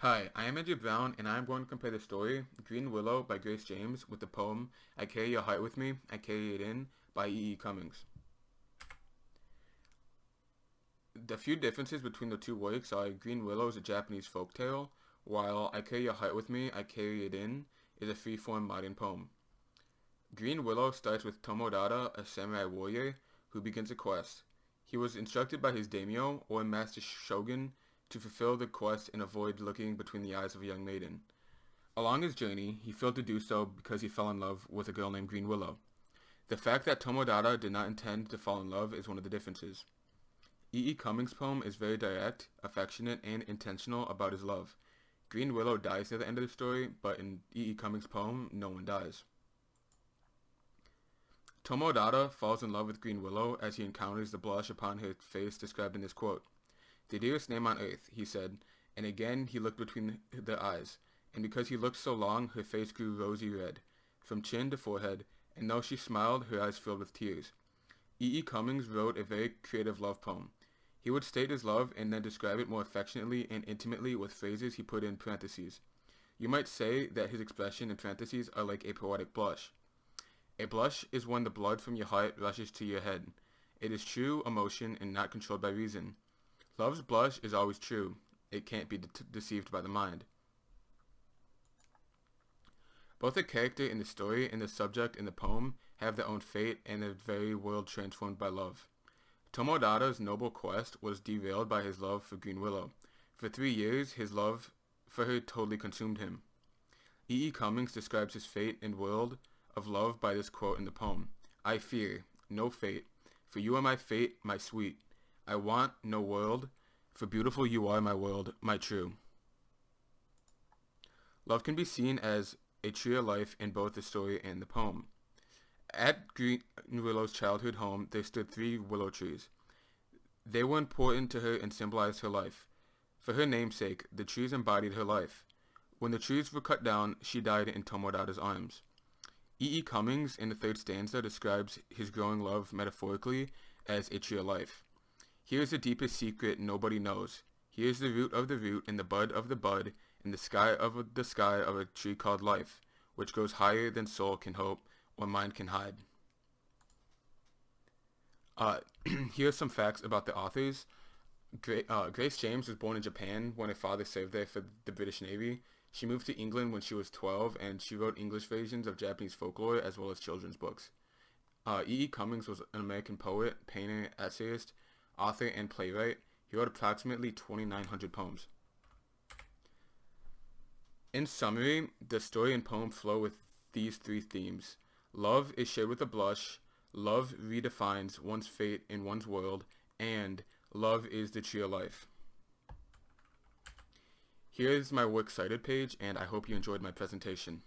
Hi, I am Andrew Brown, and I am going to compare the story Green Willow by Grace James with the poem I Carry Your Heart With Me, I Carry It In by E. E. Cummings. The few differences between the two works are Green Willow is a Japanese folktale, while I Carry Your Heart With Me, I Carry It In is a free-form modern poem. Green Willow starts with Tomodata, a samurai warrior, who begins a quest. He was instructed by his daimyo, or master shogun, to fulfill the quest and avoid looking between the eyes of a young maiden. Along his journey, he failed to do so because he fell in love with a girl named Green Willow. The fact that Tomodata did not intend to fall in love is one of the differences. E. E. Cummings' poem is very direct, affectionate, and intentional about his love. Green Willow dies near the end of the story, but in E. E. Cummings' poem, no one dies. Tomodata falls in love with Green Willow as he encounters the blush upon her face described in this quote. "The dearest name on earth," he said, and again he looked between their eyes, and because he looked so long, her face grew rosy red, from chin to forehead, and though she smiled, her eyes filled with tears. E. E. Cummings wrote a very creative love poem. He would state his love and then describe it more affectionately and intimately with phrases he put in parentheses. You might say that his expression in parentheses are like a poetic blush. A blush is when the blood from your heart rushes to your head. It is true emotion and not controlled by reason. Love's blush is always true. It can't be deceived by the mind. Both the character in the story and the subject in the poem have their own fate and their very world transformed by love. Tomodata's noble quest was derailed by his love for Green Willow. For 3 years, his love for her totally consumed him. E. E. Cummings describes his fate and world of love by this quote in the poem. "I fear no fate, for you are my fate, my sweet. I want no world, for beautiful you are my world, my true." Love can be seen as a tree of life in both the story and the poem. At Green Willow's childhood home, there stood 3 willow trees. They were important to her and symbolized her life. For her namesake, the trees embodied her life. When the trees were cut down, she died in Tomodata's arms. E. E. Cummings, in the 3rd stanza, describes his growing love metaphorically as a tree of life. "Here is the deepest secret nobody knows. Here is the root of the root and the bud of the bud and the sky of a tree called life, which goes higher than soul can hope or mind can hide." Here are some facts about the authors. Grace James was born in Japan when her father served there for the British Navy. She moved to England when she was 12, and she wrote English versions of Japanese folklore as well as children's books. E. E. Cummings was an American poet, painter, essayist, author, and playwright. He wrote approximately 2,900 poems. In summary, the story and poem flow with these 3 themes. Love is shared with a blush, love redefines one's fate in one's world, and love is the tree of life. Here is my works cited page, and I hope you enjoyed my presentation.